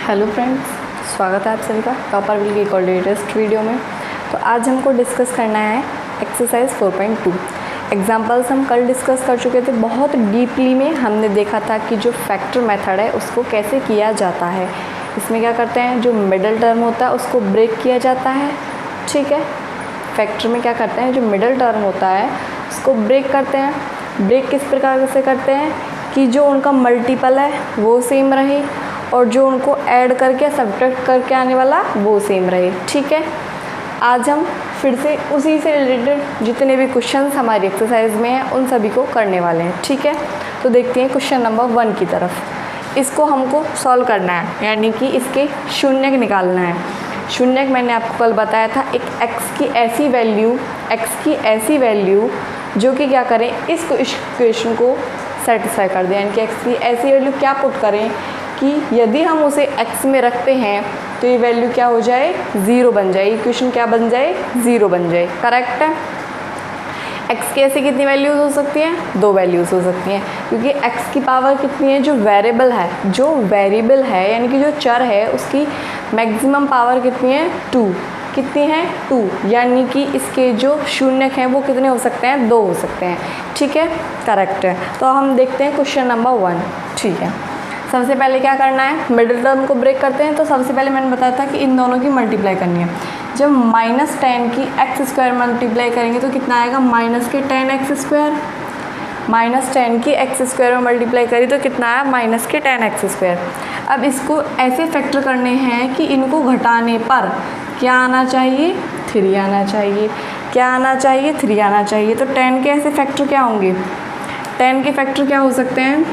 Hello friends, स्वागत है आप सभी का टॉपर विल की एक और लेटेस्ट वीडियो में। तो आज हमको डिस्कस करना है एक्सरसाइज 4.2। एग्जाम्पल्स हम कल डिस्कस कर चुके थे। बहुत डीपली में हमने देखा था कि जो फैक्टर मेथड है उसको कैसे किया जाता है। इसमें क्या करते हैं, जो मिडिल टर्म होता है उसको ब्रेक किया जाता है। ठीक है, फैक्टर में क्या करते हैं, जो मिडिल टर्म होता है उसको ब्रेक करते हैं। ब्रेक किस प्रकार से करते हैं कि जो उनका मल्टीपल है वो सेम रहे और जो उनको ऐड करके सब्ट्रैक्ट करके आने वाला वो सेम रहे। ठीक है, आज हम फिर से उसी से रिलेटेड जितने भी क्वेश्चंस हमारी एक्सरसाइज में हैं उन सभी को करने वाले हैं। ठीक है, तो देखते हैं क्वेश्चन नंबर 1 की तरफ। इसको हमको सॉल्व करना है, यानी कि इसके शून्यक निकालना है। शून्यक मैंने आपको कल बताया था, एक x की ऐसी वैल्यू जो कि क्या करें, इस इक्वेशन को सेटिस्फाई कर दें। यानी कि x की ऐसी वैल्यू क्या पुट करें कि यदि हम उसे x में रखते हैं तो ये वैल्यू क्या हो जाए, 0 बन जाए। इक्वेशन क्या बन जाए, 0 बन जाए। करेक्ट है। x की ऐसी कितनी वैल्यूज़ हो सकती हैं, 2 वैल्यूज़ हो सकती हैं, क्योंकि x की पावर कितनी है, जो वेरिएबल है यानी कि जो चर है उसकी मैक्सिमम पावर कितनी है, 2। कितनी है, 2। यानी कि इसके जो शून्यक हैं वो कितने हो सकते हैं, 2 हो सकते हैं। ठीक है, करेक्ट है। तो हम देखते हैं क्वेश्चन नंबर 1। ठीक है, सबसे पहले क्या करना है, मिडिल टर्म को ब्रेक करते हैं। तो सबसे पहले मैंने बताया था कि इन दोनों की मल्टीप्लाई करनी है। जब -10 की x² मल्टीप्लाई करेंगे तो कितना आएगा, -10x²। -10 की x² में मल्टीप्लाई करी तो कितना आया, -10x²। अब इसको ऐसे फैक्टर करने हैं कि इनको घटाने पर क्या आना चाहिए, 3 आना चाहिए। क्या आना चाहिए, 3 आना चाहिए। तो 10 के ऐसे फैक्टर क्या होंगे, 10 के फैक्टर क्या हो सकते हैं,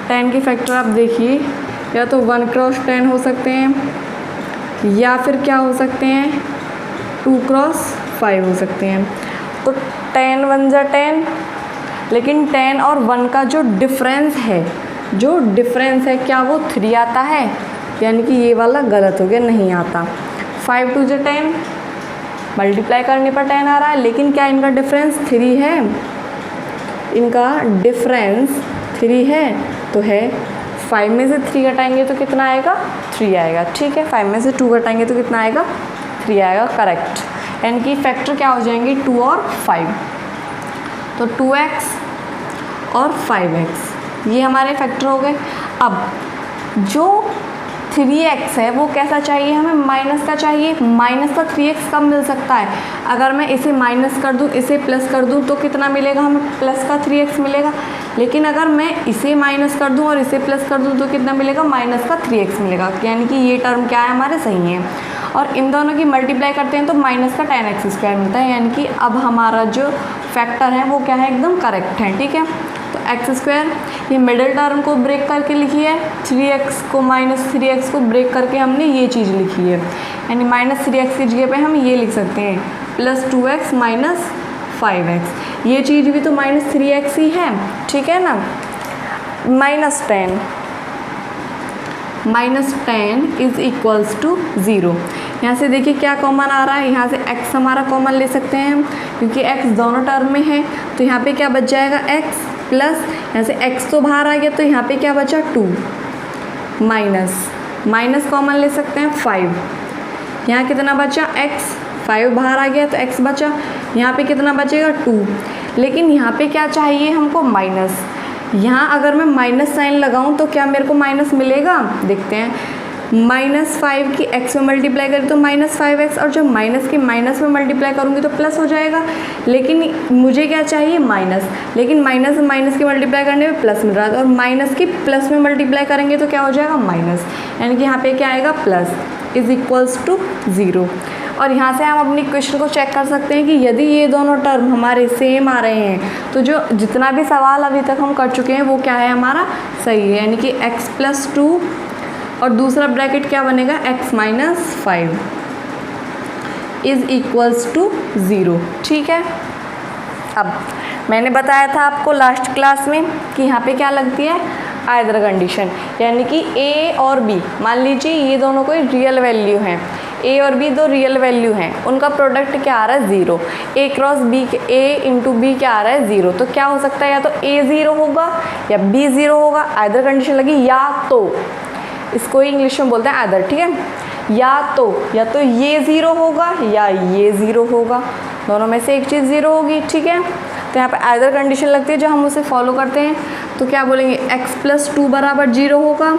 10 के फैक्टर आप देखिए, या तो 1 × 10 हो सकते हैं या फिर क्या हो सकते हैं, 2 × 5 हो सकते हैं। तो 10 × 1 = 10, लेकिन 10 और 1 का जो डिफरेंस है क्या वो 3 आता है, यानी कि ये वाला गलत हो गया, नहीं आता। 5 × 2 = 10, मल्टीप्लाई करने पर 10 आ रहा है, लेकिन क्या इनका डिफरेंस 3 है, इनका डिफरेंस 3 है तो है। 5 में से 3 घटाएंगे तो कितना आएगा, 3 आएगा। ठीक है, 5 में से 2 घटाएंगे तो कितना आएगा, 3 आएगा। करेक्ट, यानी कि फैक्टर क्या हो जाएंगे, 2 और 5। तो 2x और 5x ये हमारे फैक्टर हो गए। अब जो 3x है वो कैसा चाहिए हमें, माइनस का चाहिए। माइनस का 3x कब मिल सकता है, अगर मैं इसे माइनस कर दूं इसे प्लस कर दूं तो कितना मिलेगा हमें, प्लस का 3x मिलेगा। लेकिन अगर मैं इसे माइनस कर दूं और इसे प्लस कर दूं तो कितना मिलेगा, माइनस का 3x मिलेगा। यानी कि ये टर्म क्या है, हमारे सही है। और इन दोनों की मल्टीप्लाई करते हैं तो माइनस का 10x² मिलता है। यानी कि अब हमारा जो फैक्टर है वो क्या है, एकदम करेक्ट है। ठीक है, तो x², ये मिडिल टर्म को ब्रेक करके लिखी है, 3x को -3x को ब्रेक करके हमने ये चीज़ लिखी है। यानी -3x की जगह पे हम ये लिख सकते हैं, +2x - 5x। ये चीज़ भी तो -3x ही है। ठीक है ना, -10 = 0। यहाँ से देखिए क्या कॉमन आ रहा है, यहाँ से x हमारा कॉमन ले सकते हैं हम, क्योंकि x दोनों टर्म में है। तो यहाँ पे क्या बच जाएगा, x प्लस, यहाँ से x तो बाहर आ गया तो यहाँ पे क्या बचा, 2 माइनस कॉमन ले सकते हैं 5। यहाँ कितना बचा, x, 5 बाहर आ गया तो x बचा। यहाँ पे कितना बचेगा, 2। लेकिन यहाँ पे क्या चाहिए हमको, माइनस। यहाँ अगर मैं माइनस साइन लगाऊं तो क्या मेरे को माइनस मिलेगा, देखते हैं। -5 की x में मल्टीप्लाई करें तो -5x, और जब माइनस की माइनस में मल्टीप्लाई करूँगी तो प्लस हो जाएगा। लेकिन मुझे क्या चाहिए, माइनस। लेकिन माइनस की मल्टीप्लाई करने में प्लस मिल रहा था, और माइनस की प्लस में मल्टीप्लाई करेंगे तो क्या हो जाएगा, माइनस। यानी कि यहाँ पे क्या आएगा, += 0। और यहाँ से हम अपनी इक्वेशन को चेक कर सकते हैं कि यदि ये दोनों टर्म हमारे सेम आ रहे हैं तो जो जितना भी सवाल अभी तक हम कर चुके हैं वो क्या है, हमारा सही है। यानी कि x + 2 और दूसरा ब्रैकेट क्या बनेगा, x - 5 = 0। ठीक है, अब मैंने बताया था आपको लास्ट क्लास में कि यहाँ पे क्या लगती है, आइदर कंडीशन। यानी कि a और b, मान लीजिए ये दोनों कोई रियल वैल्यू हैं, ए और बी दो रियल वैल्यू हैं, उनका प्रोडक्ट क्या आ रहा है 0, ए क्रॉस बी, ए इंटू बी क्या आ रहा है 0, तो क्या हो सकता है या तो ए 0 होगा या बी 0 होगा, आइदर कंडीशन लगी, या तो इसको ही इंग्लिश में बोलते हैं आइदर, ठीक है, या तो ये 0 होगा या ये 0 होगा, दोनों में से एक चीज़ 0 होगी, ठीक है। तो यहाँ पे आइदर कंडीशन लगती है जो हम उसे फॉलो करते हैं, तो क्या बोलेंगे x+2 बराबर 0 होगा,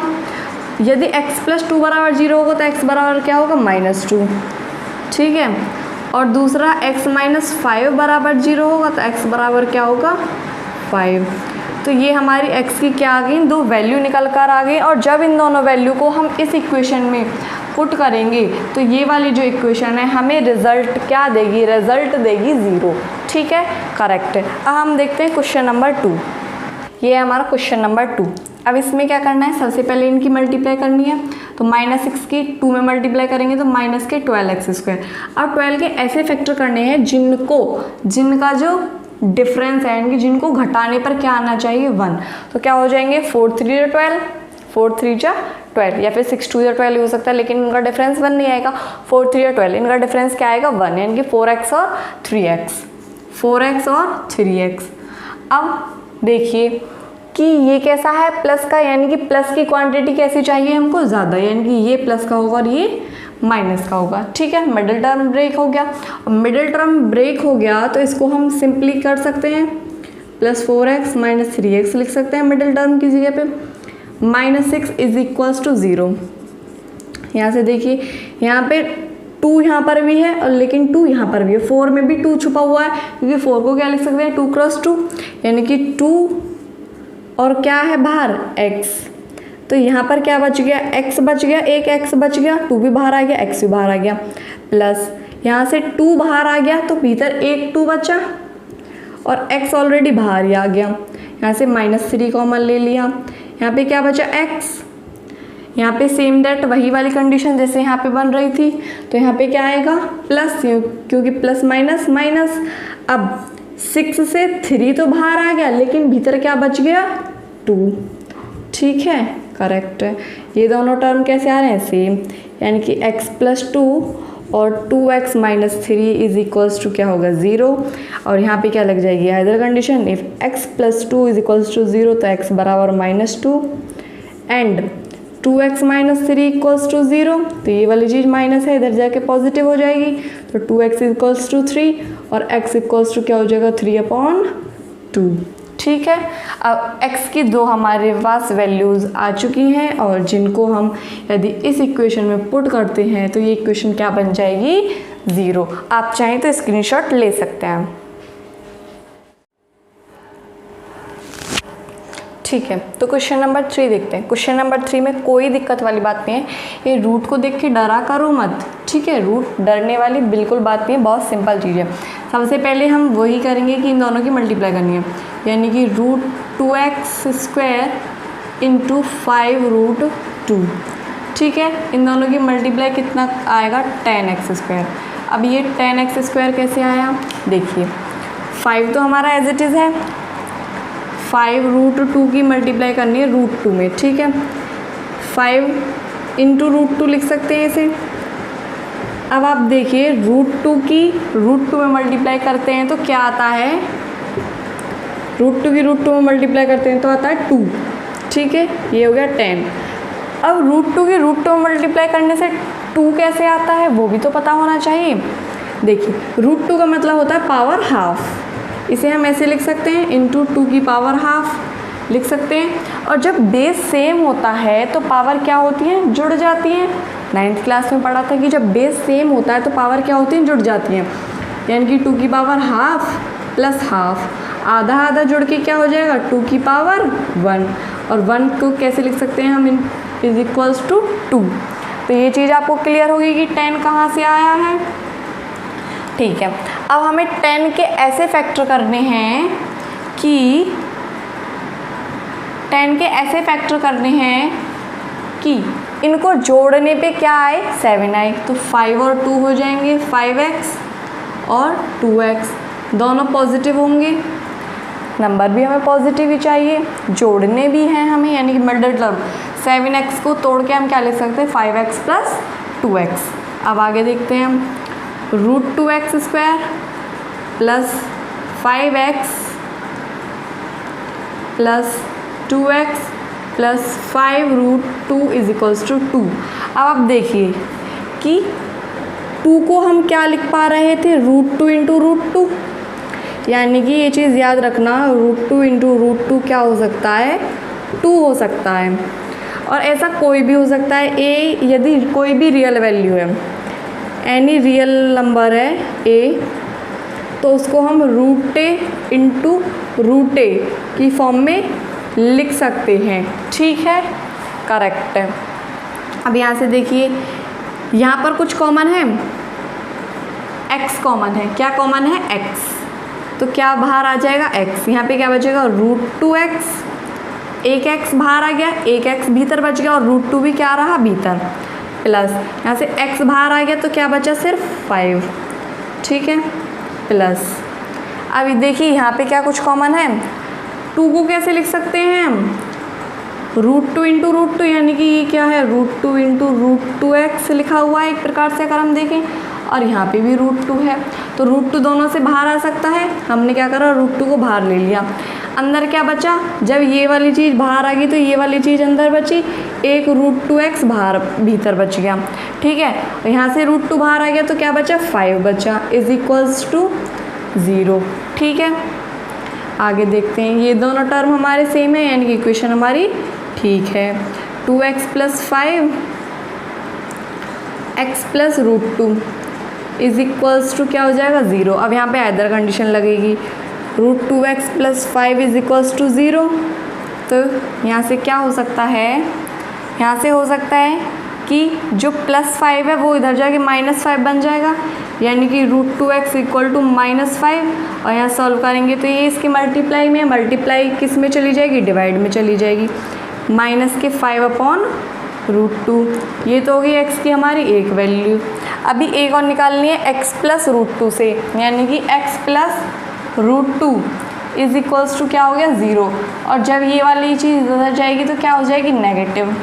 यदि x+2 बराबर 0 होगा तो x बराबर क्या होगा -2, ठीक है, और दूसरा x-5 बराबर 0 होगा तो x बराबर क्या होगा 5। तो ये हमारी x की क्या आ गई, दो वैल्यू निकल कर आ गई, और जब इन दोनों वैल्यू को हम इस इक्वेशन में पुट करेंगे तो ये वाली जो इक्वेशन है हमें रिजल्ट क्या देगी, रिजल्ट देगी 0, ठीक है, करेक्ट है। अब हम देखते हैं क्वेश्चन नंबर 2, ये है हमारा क्वेश्चन नंबर 2। अब इसमें क्या करना है, सबसे पहले इनकी मल्टीप्लाई करनी है, तो -6 की 2 में मल्टीप्लाई करेंगे तो -12x²। अब 12 के ऐसे फैक्टर करने हैं जिनका जो डिफरेंस है, यानी कि जिनको घटाने पर क्या आना चाहिए 1, तो क्या हो जाएंगे 4 3 12, 4 3 12, या फिर 6 2 12 हो सकता है, लेकिन इनका डिफरेंस 1 नहीं आएगा, 4 3 12, इनका डिफरेंस क्या आएगा 1, यानी कि 4x और 3x, 4x और 3x। अब देखिए कि ये कैसा है प्लस का, यानी कि प्लस की क्वांटिटी कैसी चाहिए हमको ज़्यादा, यानी कि ये प्लस का होगा और ये माइनस का होगा, ठीक है, मिडिल टर्म ब्रेक हो गया। मिडिल टर्म ब्रेक हो गया तो इसको हम सिंपली कर सकते हैं, +4x - 3x लिख सकते हैं मिडिल टर्म की जगह पे, -6 = 0। यहाँ से देखिए, यहाँ पे 2 यहाँ पर भी है और लेकिन 2 यहाँ पर भी है, 4 में भी 2 छुपा हुआ है, क्योंकि 4 को क्या लिख सकते हैं 2 × 2, यानी कि 2 और क्या है बाहर x, तो यहाँ पर क्या बच गया, x बच गया, एक x बच गया, 2 भी बाहर आ गया, x भी बाहर आ गया, प्लस यहाँ से 2 बाहर आ गया तो भीतर एक 2 बचा और x ऑलरेडी बाहर ही आ गया, यहाँ से -3 कॉमन ले लिया, यहाँ पे क्या बचा x, यहाँ पे सेम दैट वही वाली कंडीशन जैसे यहाँ पे बन रही थी, तो यहाँ पे क्या आएगा प्लस, क्योंकि प्लस माइनस माइनस। अब 6 से 3 तो बाहर आ गया, लेकिन भीतर क्या बच गया 2, ठीक है, करेक्ट है। ये दोनों टर्म कैसे आ रहे हैं सेम, यानी कि x+2 और 2x - 3 = क्या होगा 0, और यहाँ पे क्या लग जाएगी आइदर कंडीशन, इफ x+2 = 0 तो x बराबर -2 एंड 2x - 3 = 0, तो ये वाली चीज़ माइनस है, इधर जाके पॉजिटिव हो जाएगी, तो 2x = 3 और x = क्या हो जाएगा 3/2, ठीक है। अब x की दो हमारे पास वैल्यूज़ आ चुकी हैं और जिनको हम यदि इस इक्वेशन में पुट करते हैं तो ये इक्वेशन क्या बन जाएगी 0। आप चाहें तो स्क्रीनशॉट ले सकते हैं, ठीक है। तो क्वेश्चन नंबर 3 देखते हैं। क्वेश्चन नंबर 3 में कोई दिक्कत वाली बात नहीं है, ये रूट को देख के डरा करो मत, ठीक है, रूट डरने वाली बिल्कुल बात नहीं है, बहुत सिंपल चीज़ है। सबसे पहले हम वही करेंगे कि इन दोनों की मल्टीप्लाई करनी है, यानी कि √2x² × 5√2, ठीक है, इन दोनों की मल्टीप्लाई कितना आएगा 10x²। अब ये 10x² कैसे आया देखिए, 5 तो हमारा एज इट इज़ है, 5√2 की मल्टीप्लाई करनी है √2 में, ठीक है, 5 × √2 लिख सकते हैं इसे। अब आप देखिए √2 की √2 में मल्टीप्लाई करते हैं तो क्या आता है, √2 की √2 में मल्टीप्लाई करते हैं तो आता है 2, ठीक है, ये हो गया 10। अब √2 की √2 में मल्टीप्लाई करने से 2 कैसे आता है वो भी तो पता होना चाहिए। देखिए √2 का मतलब होता है पावर हाफ, इसे हम ऐसे लिख सकते हैं × 2 की पावर हाफ लिख सकते हैं। और जब बेस सेम होता है तो पावर क्या होती है, जुड़ जाती हैं। 9th क्लास में पढ़ा था कि जब बेस सेम होता है तो पावर क्या होती है, जुड़ जाती हैं, यानी कि 2 की पावर हाफ प्लस हाफ, आधा आधा जुड़ के क्या हो जाएगा 2 की पावर 1, और 1 को कैसे लिख सकते हैं हम = 2। तो ये चीज़ आपको क्लियर होगी कि 10 कहाँ से आया है, ठीक है। अब हमें 10 के ऐसे फैक्टर करने हैं कि 10 के ऐसे फैक्टर करने हैं कि इनको जोड़ने पे क्या आए 7 आए, तो 5 और 2 हो जाएंगे 5x और 2x, दोनों पॉजिटिव होंगे, नंबर भी हमें पॉजिटिव ही चाहिए, जोड़ने भी हैं हमें, यानी कि मिडिल टर्म 7x को तोड़ के हम क्या लिख सकते हैं 5x + 2x, अब आगे देखते हैं हम, √2x² plus 5x plus 2x plus 5√2 is equals to 2। अब आप देखिए कि 2 को हम क्या लिख पा रहे थे, √2 इंटू √2, यानी कि ये चीज़ याद रखना, √2 इंटू √2 क्या हो सकता है, 2 हो सकता है। और ऐसा कोई भी हो सकता है, a यदि कोई भी रियल वैल्यू है, एनी रियल नंबर है a, तो उसको हम √a इंटू √a की फॉर्म में लिख सकते हैं। ठीक है, करेक्ट है। अब यहाँ से देखिए, यहाँ पर कुछ कॉमन है, x कॉमन है। क्या कॉमन है, x, तो क्या बाहर आ जाएगा x, यहाँ पे क्या बचेगा, √2x, एक x बाहर आ गया, एक x भीतर बच गया और √2 भी क्या रहा भीतर, प्लस यहाँ से x बाहर आ गया तो क्या बचा, सिर्फ 5। ठीक है, प्लस अब देखिए यहाँ पे क्या कुछ कॉमन है, 2 को कैसे लिख सकते हैं हम, √2 इंटू √2, यानी कि ये क्या है, √2 इंटू √2x लिखा हुआ है एक प्रकार से अगर हम देखें, और यहाँ पे भी √2 है, तो √2 दोनों से बाहर आ सकता है। हमने क्या करा, √2 को बाहर ले लिया, अंदर क्या बचा, जब ये वाली चीज़ बाहर आ गई तो ये वाली चीज़ अंदर बची, एक √2x बाहर भीतर बच गया। ठीक है, और यहाँ से √2 बाहर आ गया तो क्या बचा, 5 बचा, इज इक्वल्स टू 0। ठीक है, आगे देखते हैं, ये दोनों टर्म हमारे सेम है, यानी कि इक्वेशन हमारी ठीक है। 2x plus 5 x plus √2 is equals to क्या हो जाएगा, 0। अब यहाँ पे अदर कंडीशन लगेगी, √2x plus 5 is equals to 0, तो यहाँ से क्या हो सकता है, यहाँ से हो सकता है कि जो +5 है वो इधर जाके -5 बन जाएगा, यानी कि √2x इक्वल टू -5, और यहाँ सॉल्व करेंगे तो ये इसके मल्टीप्लाई में, मल्टीप्लाई किस में चली जाएगी, डिवाइड में चली जाएगी, -5/√2। ये तो होगी x की हमारी एक वैल्यू। अभी एक और निकालनी है x प्लस √2 से, यानी कि x plus √2 is equals to क्या हो गया, 0, और जब ये वाली चीज़ इधर जाएगी तो क्या हो जाएगी, नेगेटिव,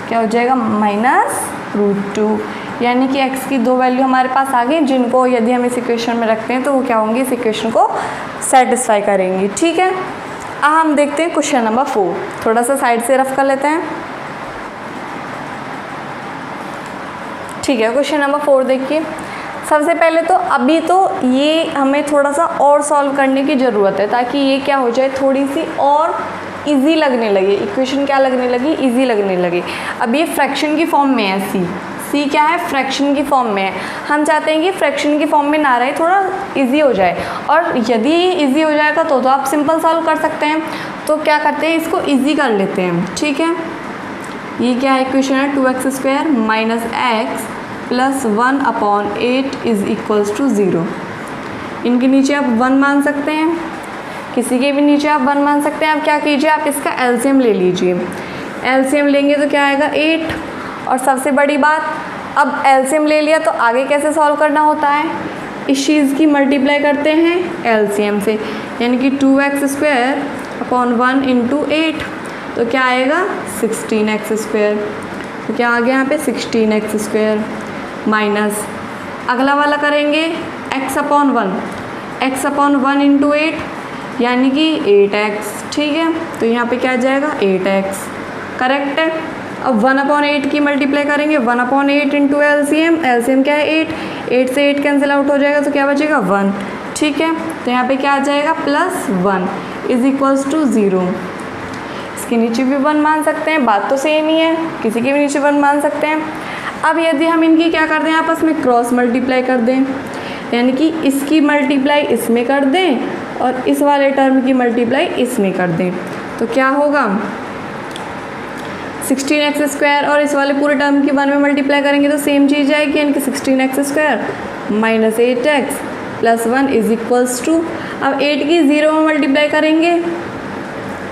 क्या हो जाएगा, -√2, यानी कि x की 2 वैल्यू हमारे पास आ गई, जिनको यदि हम इस इक्वेशन में रखते हैं तो वो क्या होंगे, इस इक्वेशन को सेटिस्फाई करेंगी। ठीक है, अब हम देखते हैं क्वेश्चन नंबर 4, थोड़ा सा साइड से रफ कर लेते हैं। ठीक है, क्वेश्चन नंबर 4 देखिए, सबसे पहले तो अभी तो ये हमें थोड़ा सा और सॉल्व करने की ज़रूरत है, ताकि ये क्या हो जाए, थोड़ी सी और इजी लगने लगे, इक्वेशन क्या लगने लगी, इजी लगने लगे। अब ये फ्रैक्शन की फॉर्म में है, सी क्या है, फ्रैक्शन की फॉर्म में है। हम चाहते हैं कि फ्रैक्शन की फॉर्म में ना रहे, थोड़ा इजी हो जाए, और यदि इजी हो जाएगा तो आप सिंपल सॉल्व कर सकते हैं। तो क्या करते हैं, इसको इजी कर लेते हैं। ठीक है, ये क्या इक्वेशन है, 2x² minus x plus 1/8 is equals to 0। इनके नीचे आप 1 मान सकते हैं, किसी के भी नीचे आप 1 मान सकते हैं। आप क्या कीजिए, आप इसका एलसीएम ले लीजिए, एलसीएम लेंगे तो क्या आएगा, 8। और सबसे बड़ी बात, अब एलसीएम ले लिया तो आगे कैसे सॉल्व करना होता है, इस चीज़ की मल्टीप्लाई करते हैं एलसीएम से, यानी कि 2x² 1 इंटू 8, तो क्या आएगा 16x²। तो क्या आ गया यहाँ पे 16x² माइनस अगला वाला करेंगे x/1 इंटू 8, यानी कि 8x। ठीक है, तो यहाँ पे क्या आ जाएगा 8x, करेक्ट है। अब 1/8 की मल्टीप्लाई करेंगे, 1/8 इंटू एलसीएम, एलसीएम क्या है 8 से 8 कैंसिल आउट हो जाएगा तो क्या बचेगा 1। ठीक है, तो यहाँ पे क्या आ जाएगा +1 इज इक्वल्स टू 0। इसके नीचे भी 1 मान सकते हैं, बात तो सेम ही है, किसी के भी नीचे 1 मान सकते हैं। अब यदि हम इनकी क्या कर दें, आपस में क्रॉस मल्टीप्लाई कर दें, यानी कि इसकी मल्टीप्लाई इसमें कर दें और इस वाले टर्म की मल्टीप्लाई इसमें कर दें, तो क्या होगा 16x² और इस वाले पूरे टर्म की 1 में मल्टीप्लाई करेंगे तो सेम चीज़ आएगी, यानी कि 16x² minus 8x plus 1 is equals to, अब 8 की 0 में मल्टीप्लाई करेंगे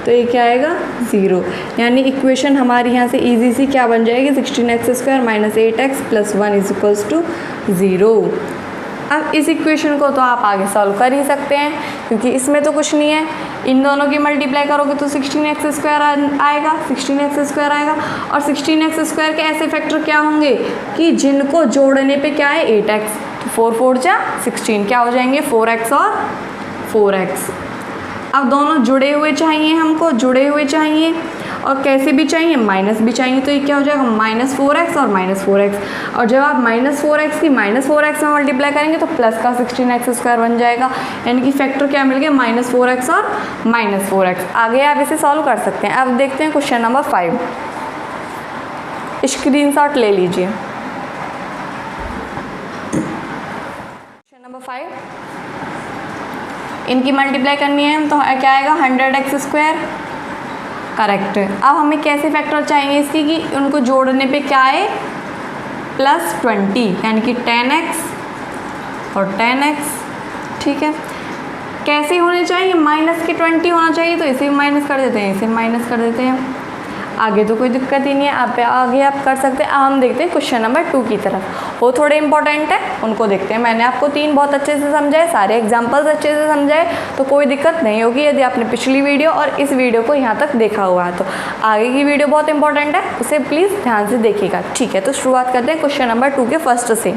तो ये क्या आएगा 0, यानी इक्वेशन हमारी यहाँ से इजी सी क्या बन जाएगी 16x² minus 8x plus 1 is equals to 0। अब इस इक्वेशन को तो आप आगे सॉल्व कर ही सकते हैं, क्योंकि इसमें तो कुछ नहीं है। इन दोनों की मल्टीप्लाई करोगे तो 16x² आएगा, 16x² आएगा। और 16x² के ऐसे फैक्टर क्या होंगे कि जिनको जोड़ने पे क्या है 8x, तो 4 4 जा 16, क्या हो जाएंगे 4x और 4x। अब दोनों जुड़े हुए चाहिए हमको, जुड़े हुए चाहिए और कैसे भी चाहिए, माइनस भी चाहिए, तो ये क्या हो जाएगा -4x और -4x। और जब आप -4x की -4x में मल्टीप्लाई करेंगे तो प्लस का 16x² बन जाएगा, यानी कि फैक्टर क्या मिल गया -4x और -4x। आगे आप इसे सॉल्व कर सकते हैं। अब देखते हैं क्वेश्चन नंबर 5, स्क्रीनशॉट ले लीजिए। क्वेश्चन नंबर 5, इनकी मल्टीप्लाई करनी है तो क्या आएगा 100x², करेक्ट। अब हमें कैसे फैक्टर चाहिए इसकी कि उनको जोड़ने पे क्या है +20, यानी कि 10x और 10x, ठीक है। कैसे होने चाहिए, -20 होना चाहिए, तो इसे माइनस कर देते हैं, इसे माइनस कर देते हैं। आगे तो कोई दिक्कत ही नहीं है, आप आगे आप कर सकते हैं। अब हम देखते हैं क्वेश्चन नंबर 2 की तरफ, वो थोड़े इंपॉर्टेंट है, उनको देखते हैं। मैंने आपको 3 बहुत अच्छे से समझाए, सारे एग्जांपल्स अच्छे से समझाए, तो कोई दिक्कत नहीं होगी यदि आपने पिछली वीडियो और इस वीडियो को यहाँ तक देखा हुआ है। तो आगे की वीडियो बहुत इंपॉर्टेंट है, उसे प्लीज़ ध्यान से देखिएगा, ठीक है। तो शुरुआत करते हैं क्वेश्चन नंबर 2 के फर्स्ट से।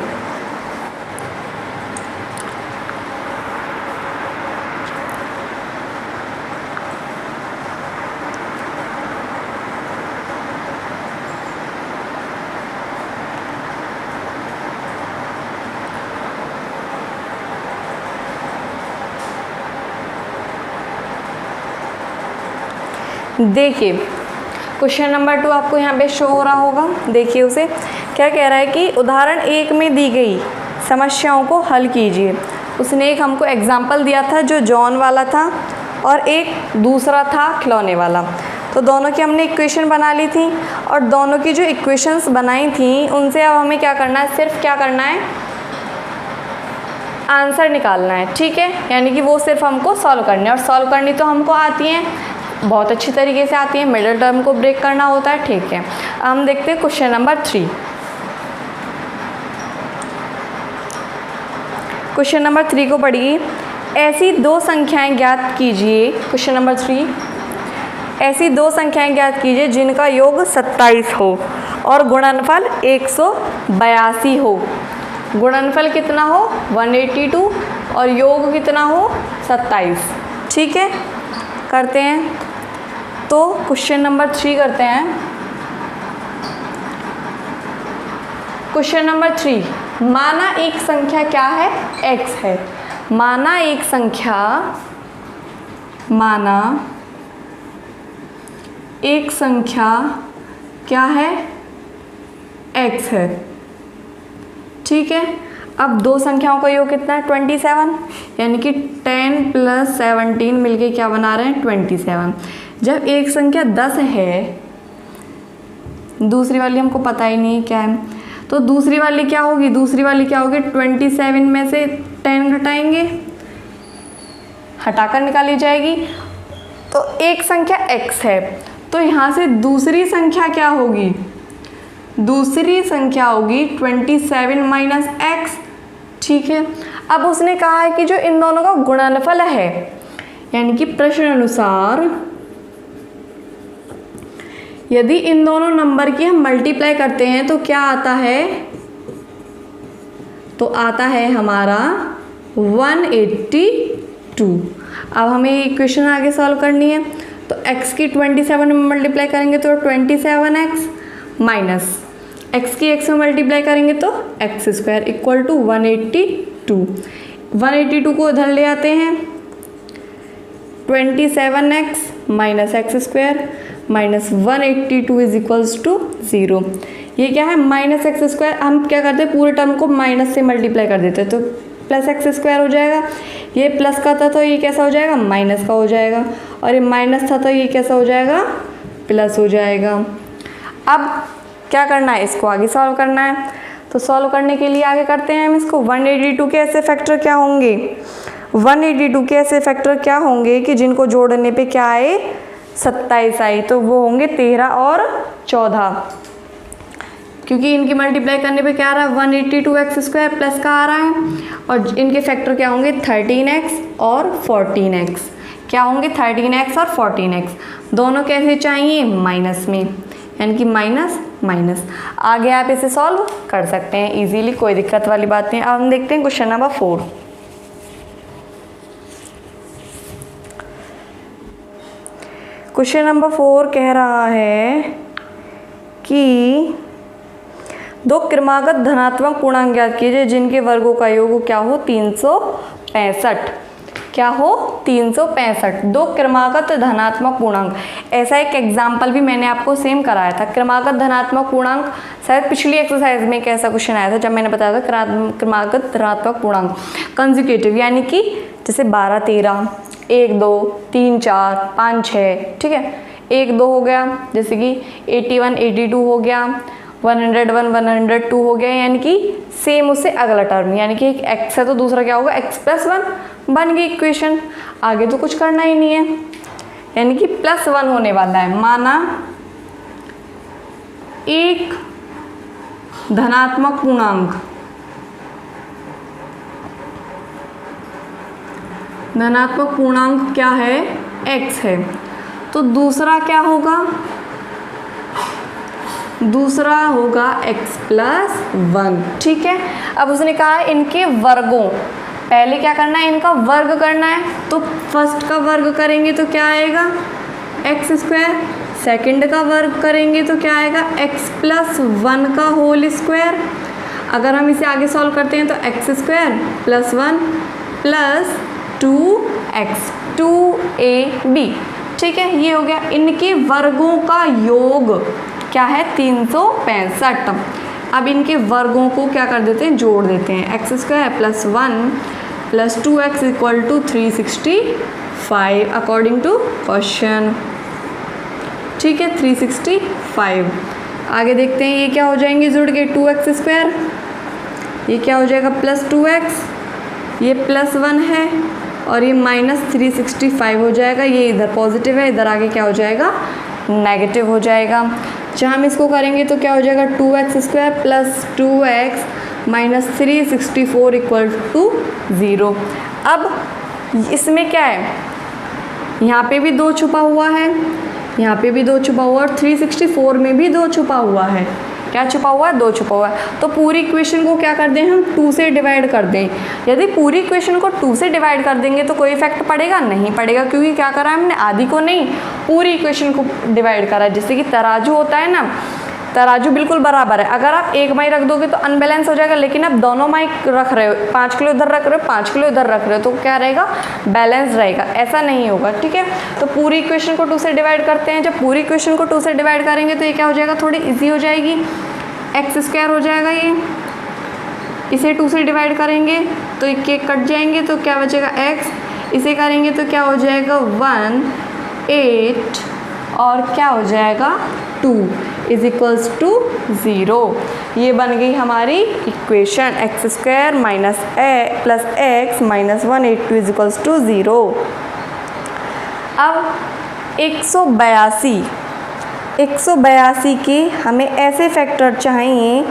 देखिए क्वेश्चन नंबर 2 आपको यहाँ पे शो हो रहा होगा, देखिए उसे क्या कह रहा है कि उदाहरण 1 में दी गई समस्याओं को हल कीजिए। उसने एक हमको एग्जाम्पल दिया था जो जॉन वाला था और एक दूसरा था खिलौने वाला। तो दोनों की हमने इक्वेशन बना ली थी और दोनों की जो इक्वेशंस बनाई थी उनसे अब हमें क्या करना है, सिर्फ क्या करना है, आंसर निकालना है, ठीक है। यानी कि वो सिर्फ हमको सॉल्व करनी है, और सॉल्व करनी तो हमको आती हैं, बहुत अच्छी तरीके से आती है। मिडिल टर्म को ब्रेक करना होता है, ठीक है। हम देखते हैं क्वेश्चन नंबर 3। क्वेश्चन नंबर 3 को पढ़िए। ऐसी 2 संख्याएं ज्ञात कीजिए। क्वेश्चन नंबर 3, ऐसी 2 संख्याएं ज्ञात कीजिए जिनका योग 27 हो और गुणनफल 182 हो। गुणनफल कितना हो 182 और योग कितना हो 27, ठीक है। करते हैं तो क्वेश्चन नंबर 3 करते हैं। क्वेश्चन नंबर 3, माना एक संख्या क्या है, x है। माना एक संख्या, माना एक संख्या क्या है, x है, ठीक है। अब 2 संख्याओं का योग कितना है 27, यानी कि 10 + 17 मिलके क्या बना रहे हैं 27। जब एक संख्या 10 है, दूसरी वाली हमको पता ही नहीं क्या है, तो दूसरी वाली क्या होगी, दूसरी वाली क्या होगी 27 में से 10 घटाएंगे, हटाकर निकाली जाएगी। तो एक संख्या x है, तो यहाँ से दूसरी संख्या क्या होगी, दूसरी संख्या होगी 27 - x, ठीक है। अब उसने कहा है कि जो इन दोनों का गुणनफल है, यानी कि प्रश्न अनुसार यदि इन दोनों नंबर की हम मल्टीप्लाई करते हैं तो क्या आता है, तो आता है हमारा 182। अब हमें इक्वेशन आगे सॉल्व करनी है, तो x की 27 में मल्टीप्लाई करेंगे तो 27x माइनस x की x में मल्टीप्लाई करेंगे तो x² = 182। 182 को इधर ले आते हैं, 27x - x² - 182 = 0। ये क्या है -x²। हम क्या करते हैं, पूरे टर्म को माइनस से मल्टीप्लाई कर देते हैं, तो +x² हो जाएगा। ये प्लस का था तो ये कैसा हो जाएगा, माइनस का हो जाएगा, और ये माइनस था तो ये कैसा हो जाएगा, प्लस हो जाएगा। अब क्या करना है, इसको आगे सॉल्व करना है। तो सॉल्व करने के लिए आगे करते हैं हम इसको। 182 के ऐसे फैक्टर क्या होंगे, 182 के ऐसे फैक्टर क्या होंगे कि जिनको जोड़ने पे क्या आए 27 आई, तो वो होंगे 13 और 14। क्योंकि इनकी मल्टीप्लाई करने पे क्या आ रहा है 182x² प्लस का आ रहा है, और इनके फैक्टर क्या होंगे 13x और 14x, क्या होंगे 13x और 14x, दोनों कैसे चाहिए माइनस में, यानी कि माइनस माइनस। आगे आप इसे सॉल्व कर सकते हैं इजीली, कोई दिक्कत वाली बात नहीं। अब हम देखते हैं क्वेश्चन नंबर 4। क्वेश्चन नंबर 4 कह रहा है कि दो क्रमागत धनात्मक पूर्णांक ज्ञात कीजिए जिनके वर्गों का योग क्या हो 365, क्या हो 365। दो क्रमागत धनात्मक पूर्णांक, ऐसा एक एग्जाम्पल भी मैंने आपको सेम कराया था। क्रमागत धनात्मक पूर्णांक शायद पिछली एक्सरसाइज में एक ऐसा क्वेश्चन आया था जब मैंने बताया था क्रमागत धनात्मक पूर्णांक कंसेक्यूटिव, यानी कि जैसे 12 13 1 2 3 4 5 6, ठीक है 1 2 हो गया, जैसे कि 81 82 हो गया, 101 102 हो गया, यानी कि सेम उससे अगला टर्म, यानी कि एक x है तो दूसरा क्या होगा x+1, बन गई इक्वेशन। आगे तो कुछ करना ही नहीं है, यानी कि +1 होने वाला है। माना एक धनात्मक पूर्णांक, धनात्मक पूर्णांक क्या है x है, तो दूसरा क्या होगा, दूसरा होगा x+1, ठीक है। अब उसने कहा इनके वर्गों, पहले क्या करना है इनका वर्ग करना है, तो फर्स्ट का वर्ग करेंगे तो क्या आएगा x², सेकंड का वर्ग करेंगे तो क्या आएगा x+1 का होल स्क्वायर। अगर हम इसे आगे सॉल्व करते हैं तो x² + 1 + 2x 2ab, ठीक है, ये हो गया। इनके वर्गों का योग क्या है 365। अब इनके वर्गों को क्या कर देते हैं, जोड़ देते हैं, x² + 1 + 2x = 365 according to question, ठीक है 365। आगे देखते हैं ये क्या हो जाएंगे जुड़ के 2x², ये क्या हो जाएगा +2x, ये +1 है और ये -365 हो जाएगा, ये इधर पॉजिटिव है, इधर आगे क्या हो जाएगा नेगेटिव हो जाएगा। जहाँ हम इसको करेंगे तो क्या हो जाएगा 2x² + 2x - 364 = 0। अब इसमें क्या है, यहाँ पे भी 2 छुपा हुआ है, यहाँ पे भी 2 छुपा हुआ है और 364 में भी 2 छुपा हुआ है। क्या छुपा हुआ है 2 छुपा हुआ है। तो पूरी इक्वेशन को क्या कर दें हम 2 से डिवाइड कर दें। यदि पूरी इक्वेशन को 2 से डिवाइड कर देंगे तो कोई इफेक्ट पड़ेगा नहीं पड़ेगा, क्योंकि क्या करा है हमने आधी को नहीं पूरी इक्वेशन को डिवाइड करा है। जैसे कि तराजू होता है ना, तराजू बिल्कुल बराबर है, अगर आप एक माई रख दोगे तो अनबैलेंस हो जाएगा, लेकिन आप दोनों माई रख रहे हो, 5 किलो इधर रख रहे हो 5 किलो इधर रख रहे हो, तो क्या रहेगा बैलेंस रहेगा, ऐसा नहीं होगा, ठीक है। तो पूरी इक्वेशन को 2 से डिवाइड करते हैं। जब पूरी इक्वेशन को 2 से डिवाइड करेंगे तो ये क्या हो जाएगा, थोड़ी ईजी हो जाएगी, x² हो जाएगा, ये इसे 2 से डिवाइड करेंगे तो ये कट जाएंगे तो क्या बचेगा x, इसे करेंगे तो क्या हो जाएगा 1 8 और क्या हो जाएगा 2 = 0। ये बन गई हमारी इक्वेशन x² - + x - 182 = 0। अब 182 के हमें ऐसे फैक्टर चाहिए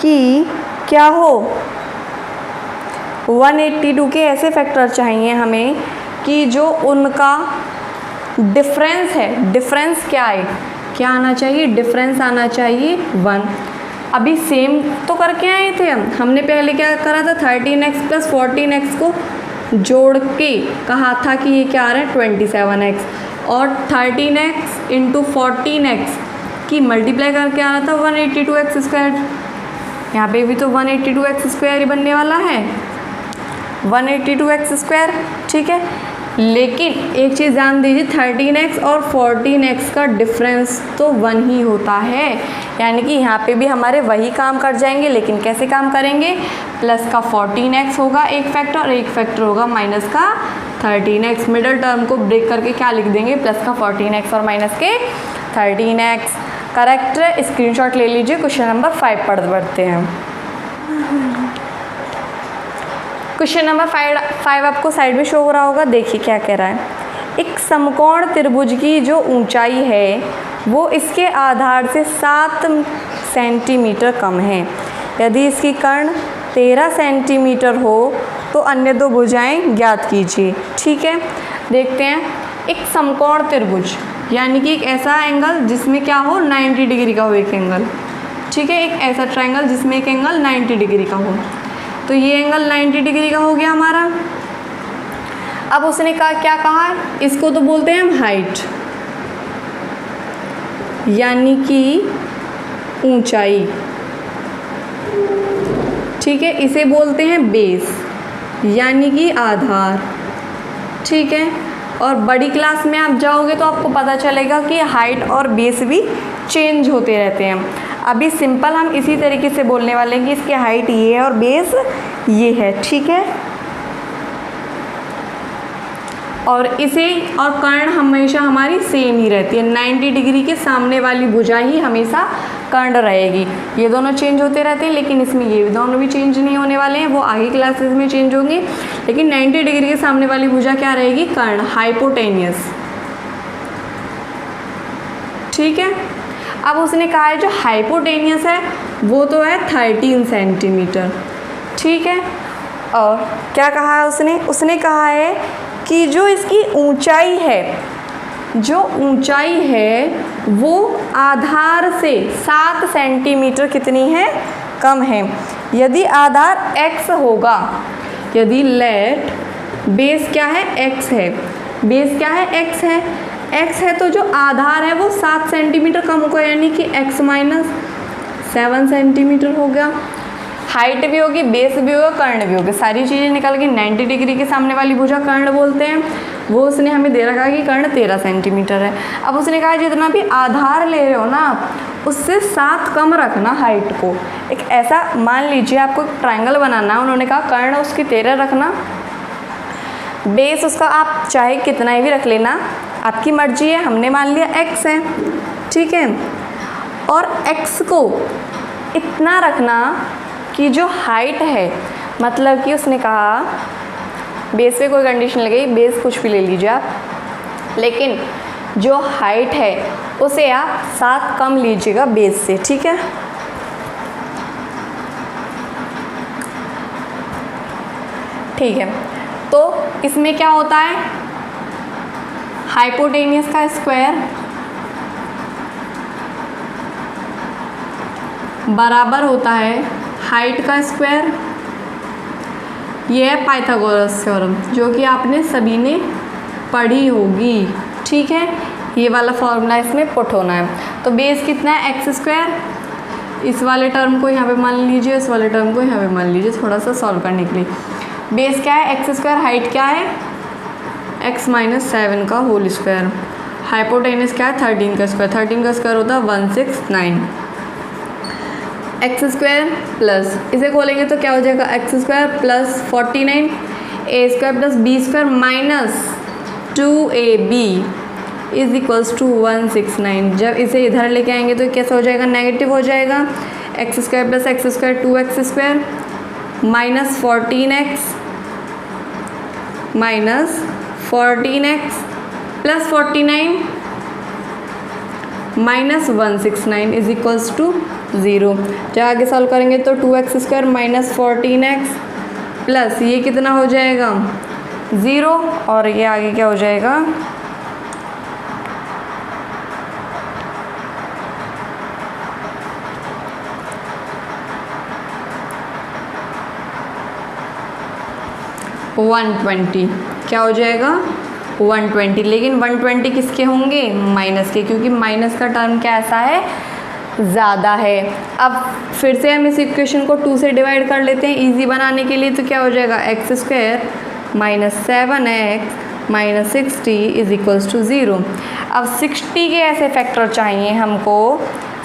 कि क्या हो 182 के ऐसे फैक्टर चाहिए हमें कि जो उनका डिफरेंस है, डिफरेंस क्या है, क्या आना चाहिए, डिफरेंस आना चाहिए 1। अभी सेम तो करके आए थे हमने पहले क्या करा था 13x + 14x को जोड़ के कहा था कि ये क्या आ रहा है 27x, और 13x × 14x की मल्टीप्लाई करके आ रहा था 182x²। यहाँ पे भी तो 182x² ही बनने वाला है, 182x², ठीक है। लेकिन एक चीज़ ध्यान दीजिए 13x और 14x का डिफरेंस तो 1 ही होता है, यानी कि यहाँ पे भी हमारे वही काम कर जाएंगे, लेकिन कैसे काम करेंगे, प्लस का 14x होगा एक फैक्टर और एक फैक्टर होगा माइनस का 13x। मिडल टर्म को ब्रेक करके क्या लिख देंगे, प्लस का 14x और माइनस के 13x। करेक्ट है, स्क्रीनशॉट ले लीजिए। क्वेश्चन नंबर 5 बढ़ते हैं। क्वेश्चन नंबर 5 आपको साइड में शो हो रहा होगा, देखिए क्या कह रहा है। एक समकोण त्रिभुज की जो ऊंचाई है वो इसके आधार से सेंटीमीटर कम है। यदि इसकी कर्ण 13 सेंटीमीटर हो तो अन्य दो भुजाएं ज्ञात कीजिए। ठीक है, देखते हैं। एक समकोण त्रिभुज यानी कि एक ऐसा एंगल जिसमें क्या हो 90 डिग्री का हो एक एंगल। ठीक है, एक ऐसा ट्रायंगल जिसमें एक एंगल 90 डिग्री का हो। तो ये एंगल 90 डिग्री का हो गया हमारा। अब उसने कहा, क्या कहा, इसको तो बोलते हैं हम हाइट यानी कि ऊंचाई। ठीक है, इसे बोलते हैं बेस यानी कि आधार। ठीक है, और बड़ी क्लास में आप जाओगे तो आपको पता चलेगा कि हाइट और बेस भी चेंज होते रहते हैं। अभी सिंपल हम इसी तरीके से बोलने वाले हैं कि इसकी हाइट ये है और बेस ये है। ठीक है, और कर्ण हमेशा हमारी सेम ही रहती है। 90 डिग्री के सामने वाली भुजा ही हमेशा कर्ण रहेगी। ये दोनों चेंज होते रहते हैं, लेकिन इसमें ये दोनों भी चेंज नहीं होने वाले हैं, वो आगे क्लासेस में चेंज होंगे। लेकिन 90 डिग्री के सामने वाली भुजा क्या रहेगी, कर्ण, हाइपोटेनियस। ठीक है, अब उसने कहा है जो हाइपोटेनियस है वो तो है 13 सेंटीमीटर। ठीक है, और क्या कहा है उसने कहा है कि जो इसकी ऊंचाई है वो आधार से 7 सेंटीमीटर कितनी है, कम है। यदि आधार x होगा, यदि लेट बेस क्या है, x है, बेस क्या है, x है, x है तो जो आधार है वो 7 सेंटीमीटर कम होगा यानी कि x माइनस 7 सेंटीमीटर हो गया। हाइट भी होगी, बेस भी होगा, कर्ण भी होगा, सारी चीज़ें निकल गई। 90 डिग्री के सामने वाली भुजा कर्ण बोलते हैं, वो उसने हमें दे रखा है कि कर्ण 13 सेंटीमीटर है। अब उसने कहा जितना भी आधार ले रहे हो ना आप उससे 7 कम रखना हाइट को। एक ऐसा मान लीजिए आपको एक ट्रायंगल बनाना है, उन्होंने कहा कर्ण उसकी 13 रखना, बेस उसका आप चाहे कितना ही भी रख लेना, आपकी मर्जी है। हमने मान लिया x है। ठीक है, और x को इतना रखना कि जो हाइट है, मतलब कि उसने कहा बेस पे कोई कंडीशन लगी, बेस कुछ भी ले लीजिए आप, लेकिन जो हाइट है उसे आप 7 कम लीजिएगा बेस से। ठीक है, ठीक है, तो इसमें क्या होता है, हाइपोटेनियस का स्क्वायर बराबर होता है हाइट का स्क्वायर। ये है पाइथागोरस थ्योरम जो कि आपने सभी ने पढ़ी होगी। ठीक है, ये वाला फॉर्मूला इसमें पुट होना है। तो बेस कितना है, एक्स स्क्वायर, इस वाले टर्म को यहाँ पे मान लीजिए, इस वाले टर्म को यहाँ पे मान लीजिए, थोड़ा सा सॉल्व करने के लिए। बेस क्या है, एक्स स्क्वायर, हाइट क्या है, एक्स माइनस 7 का होल स्क्वायर, हाइपोटेनस क्या है 13 का स्क्वायर, 13 का स्क्वायर होता है 169, एक्स स्क्वायर प्लस इसे खोलेंगे तो क्या हो जाएगा, x square plus 49 a square plus b square minus 2ab is equals to 169। जब इसे इधर लेके आएंगे तो कैसा हो जाएगा, नेगेटिव हो जाएगा। X square plus x square 2x square minus 14x minus 14x plus 49 minus 169 is equals to 0। जब आगे सॉल्व करेंगे तो 2x square minus 14x plus ये कितना हो जाएगा 0 और ये आगे क्या हो जाएगा 120, क्या हो जाएगा 120। लेकिन 120 किसके होंगे, माइनस के, क्योंकि माइनस का टर्म क्या ऐसा है, ज़्यादा है। अब फिर से हम इस इक्वेशन को 2 से डिवाइड कर लेते हैं इजी बनाने के लिए। तो क्या हो जाएगा x square minus 7x minus 60 is equals to 0। अब 60 के ऐसे फैक्टर चाहिए हमको,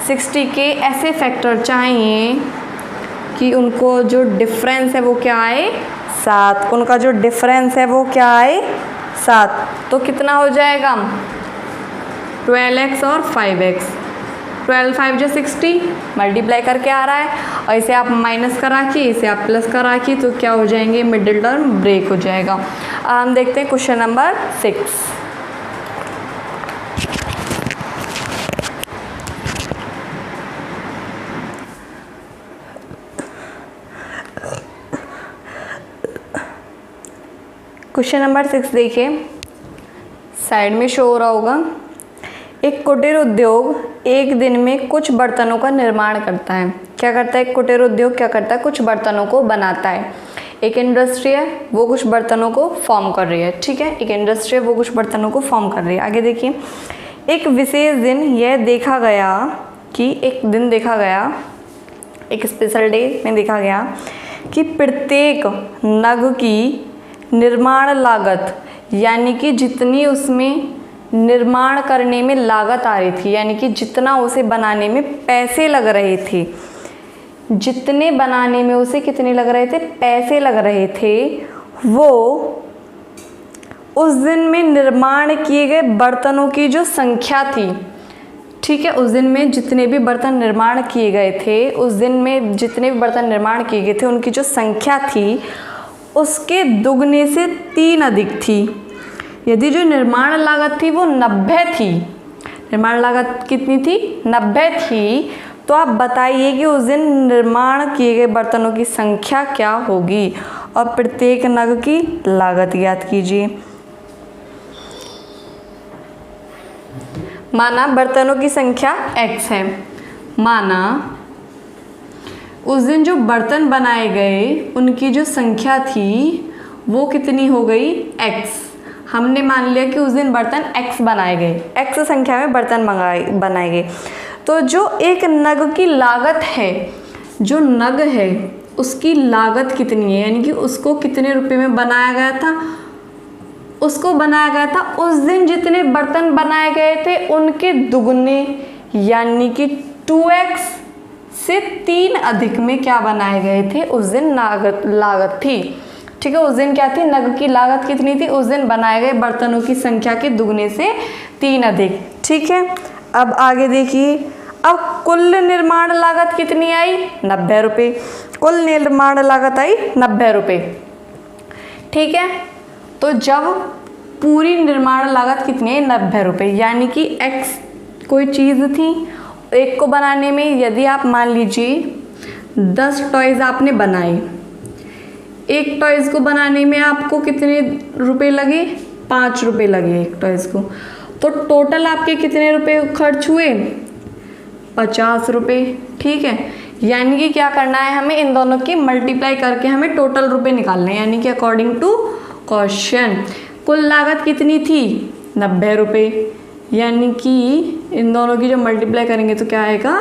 60 के ऐसे फैक्टर चाहिए कि उनको जो डिफरेंस है वो क्या आए 7, उनका जो डिफरेंस है वो क्या आए 7। तो कितना हो जाएगा 12x और 5x, 12 5 जो 60 मल्टीप्लाई करके आ रहा है और इसे आप माइनस करा के इसे आप प्लस करा के तो क्या हो जाएंगे, मिडिल टर्म ब्रेक हो जाएगा। हम देखते हैं क्वेश्चन नंबर 6। क्वेश्चन नंबर 6 देखिए, साइड में शो हो रहा होगा। एक कुटीर उद्योग एक दिन में कुछ बर्तनों का निर्माण करता है। क्या करता है? एक कुटीर उद्योग क्या करता है? कुछ बर्तनों को बनाता है। एक इंडस्ट्री है, वो कुछ बर्तनों को फॉर्म कर रही है। ठीक है, एक इंडस्ट्री है, वो कुछ बर्तनों को फॉर्म कर रही है। आगे देखिए, एक विशेष दिन यह देखा गया कि एक स्पेशल डे में देखा गया कि प्रत्येक नग की निर्माण लागत, यानी कि जितनी उसमें निर्माण करने में लागत आ रही थी, यानी कि जितना उसे बनाने में पैसे लग रहे थे, जितने बनाने में उसे कितने लग रहे थे? पैसे लग रहे थे, वो उस दिन में निर्माण किए गए बर्तनों की जो संख्या थी, ठीक है, उस दिन में जितने भी बर्तन निर्माण किए गए थे, उस दिन में जितने भी बर्तन निर्माण किए गए थे, उनकी जो संख्या थी उसके दुगने से 3 अधिक थी। यदि जो निर्माण लागत थी वो 90 थी, निर्माण लागत कितनी थी? 90 थी, तो आप बताइए कि उस दिन निर्माण किए गए बर्तनों की संख्या क्या होगी और प्रत्येक नग की लागत ज्ञात कीजिए। माना बर्तनों की संख्या x है, माना उस दिन जो बर्तन बनाए गए उनकी जो संख्या थी वो कितनी हो गई? x। हमने मान लिया कि उस दिन बर्तन x बनाए गए, x संख्या में बर्तन बनाए गए। तो जो एक नग की लागत है, जो नग है उसकी लागत कितनी है, यानी कि उसको कितने रुपए में बनाया गया था? उसको बनाया गया था उस दिन जितने बर्तन बनाए गए थे उनके दुगने, यानी कि 2x से 3 अधिक में क्या बनाए गए थे? उस दिन लागत थी। ठीक है, उस दिन क्या थी? नग की लागत कितनी थी? उस दिन बनाए गए बर्तनों की संख्या के दुगने से 3 अधिक। ठीक है, अब आगे देखिए, अब कुल निर्माण लागत कितनी आई? 90 रुपये। कुल निर्माण लागत आई 90 रुपये। ठीक है, तो जब पूरी निर्माण लागत कितनी है? 90 रुपये, यानी कि x कोई चीज़ थी, एक को बनाने में यदि आप मान लीजिए 10 टॉयज़ आपने बनाए, एक टॉयज़ को बनाने में आपको कितने रुपए लगे? 5 रुपये लगे एक टॉयज़ को, तो टोटल आपके कितने रुपए खर्च हुए? 50 रुपये। ठीक है, यानी कि क्या करना है हमें? इन दोनों की मल्टीप्लाई करके हमें टोटल रुपए निकालने हैं, यानी कि अकॉर्डिंग टू क्वेश्चन कुल लागत कितनी थी? 90 रुपये, यानी कि इन दोनों की जो मल्टीप्लाई करेंगे तो क्या आएगा?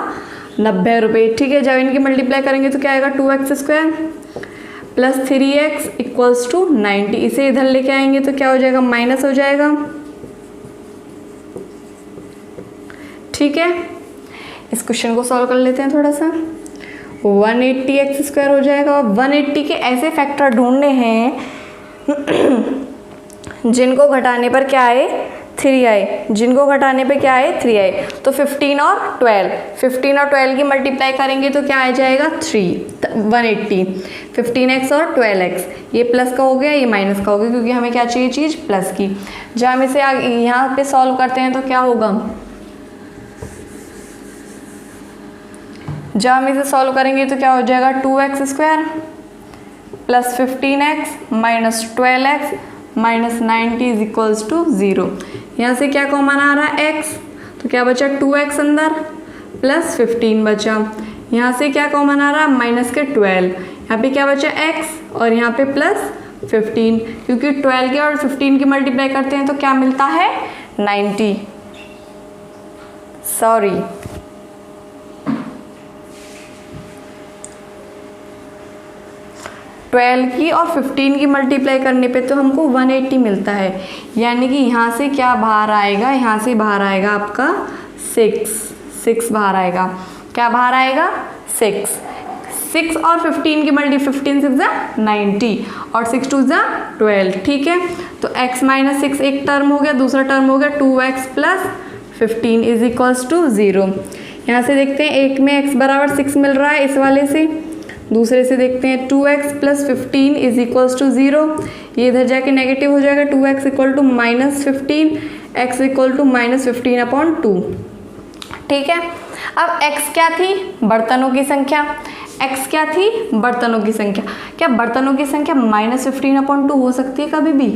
90 रुपये। ठीक है, जब इनकी मल्टीप्लाई करेंगे तो क्या आएगा? 2x² plus 3x equals to 90। इसे इधर लेके आएंगे तो क्या हो जाएगा? माइनस हो जाएगा। ठीक है, इस क्वेश्चन को सॉल्व कर लेते हैं थोड़ा सा। 180x² हो जाएगा, और 180 के ऐसे फैक्टर ढूंढने हैं जिनको घटाने पर क्या आए? 3 आए। जिनको घटाने पे क्या आए? 3 आए। तो 15 और 12 की मल्टीप्लाई करेंगे तो क्या आ जाएगा? 180। 15x और 12x, ये प्लस का हो गया, ये माइनस का हो गया, क्योंकि हमें क्या चाहिए? चीज़ प्लस की। जब हम इसे यहाँ पे सॉल्व करते हैं तो क्या होगा? जब हम इसे सॉल्व करेंगे तो क्या हो जाएगा? 2x² plus 15x minus 12x minus 90 is equals to 0। यहाँ से क्या कॉमन आ रहा है? x, तो क्या बचा? 2x अंदर प्लस 15 बचा। यहाँ से क्या कॉमन आ रहा है? माइनस के 12। यहाँ पे क्या बचा? x और यहाँ पे प्लस 15, क्योंकि 12 के और 15 की मल्टीप्लाई करते हैं तो क्या मिलता है? 90। सॉरी, ट्वेल्व की और 15 की मल्टीप्लाई करने पे तो हमको 180 मिलता है, यानी कि यहाँ से क्या बाहर आएगा? यहाँ से बाहर आएगा आपका 6 बाहर आएगा। क्या बाहर आएगा? 6 और 15 की मल्टी 15 6 90 और 6 2 12। ठीक है, तो x माइनस 6 एक टर्म हो गया, दूसरा टर्म हो गया 2x plus 15 is equals to 0। यहाँ से देखते हैं, एक में x बराबर 6 मिल रहा है इस वाले से, दूसरे से देखते हैं 2x plus 15 is equals to 0। ये इधर जाके नेगेटिव हो जाएगा, 2x equal to minus 15, x equal to minus 15/2। ठीक है, अब x क्या थी? बर्तनों की संख्या। x क्या थी, बर्तनों की संख्या। क्या बर्तनों की संख्या -15/2 हो सकती है कभी भी?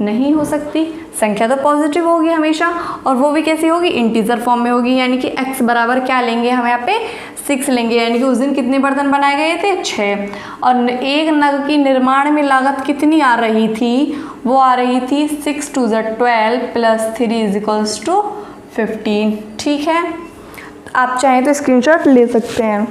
नहीं हो सकती। संख्या तो पॉजिटिव होगी हमेशा, और वो भी कैसी होगी, इंटीजर फॉर्म में होगी। यानी कि x बराबर क्या लेंगे हम यहाँ पे 6 लेंगे। यानी कि उस दिन कितने बर्तन बनाए गए थे, 6। और एक नग की निर्माण में लागत कितनी आ रही थी, वो आ रही थी 6 2 12 + 3 = 15। ठीक है, आप चाहें तो स्क्रीनशॉट ले सकते हैं।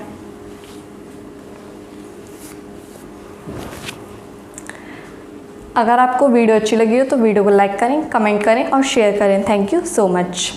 अगर आपको वीडियो अच्छी लगी हो तो वीडियो को लाइक करें, कमेंट करें और शेयर करें। Thank you so much.